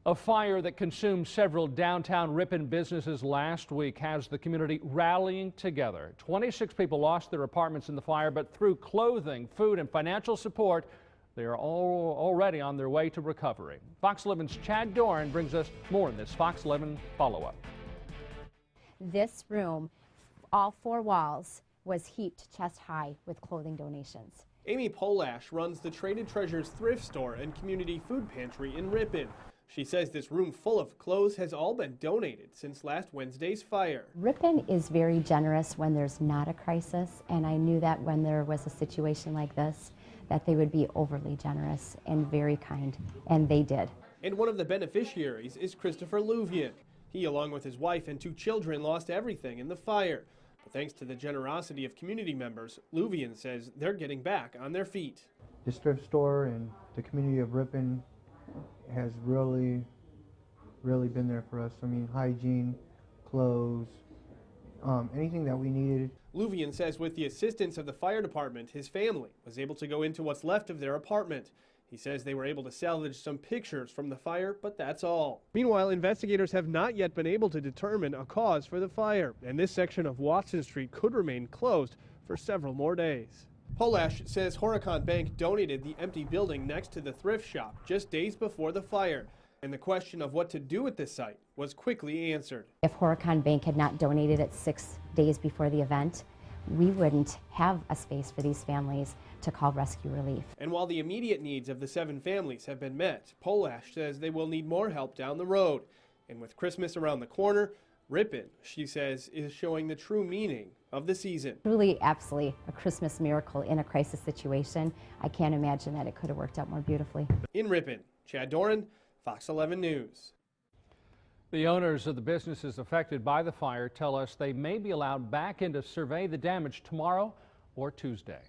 A fire that consumed several downtown Ripon businesses last week has the community rallying together. 26 people lost their apartments in the fire, but through clothing, food, and financial support, they are already on their way to recovery. Fox 11's Chad Doran brings us more in this Fox 11 follow-up. This room, all four walls, was heaped chest high with clothing donations. Amy Polash runs the Traded Treasures thrift store and community food pantry in Ripon. She says this room full of clothes has all been donated since last Wednesday's fire. Ripon is very generous when there's not a crisis, and I knew that when there was a situation like this, that they would be overly generous and very kind, and they did. And one of the beneficiaries is Christopher Louvian. He, along with his wife and 2 children, lost everything in the fire. But thanks to the generosity of community members, Louvian says they're getting back on their feet. This thrift store and the community of Ripon has really been there for us. I mean, hygiene, clothes, anything that we needed. Louvian says with the assistance of the fire department, his family was able to go into what's left of their apartment. He says they were able to salvage some pictures from the fire, but that's all. Meanwhile, investigators have not yet been able to determine a cause for the fire, and this section of Watson Street could remain closed for several more days. Polash says Horicon Bank donated the empty building next to the thrift shop just days before the fire, and the question of what to do with this site was quickly answered. If Horicon Bank had not donated it 6 days before the event, we wouldn't have a space for these families to call rescue relief. And while the immediate needs of the 7 families have been met, Polash says they will need more help down the road. And with Christmas around the corner, Ripon, she says, is showing the true meaning of the season. Truly, absolutely a Christmas miracle in a crisis situation. I can't imagine that it could have worked out more beautifully. In Ripon, Chad Doran, Fox 11 News. The owners of the businesses affected by the fire tell us they may be allowed back in to survey the damage tomorrow or Tuesday.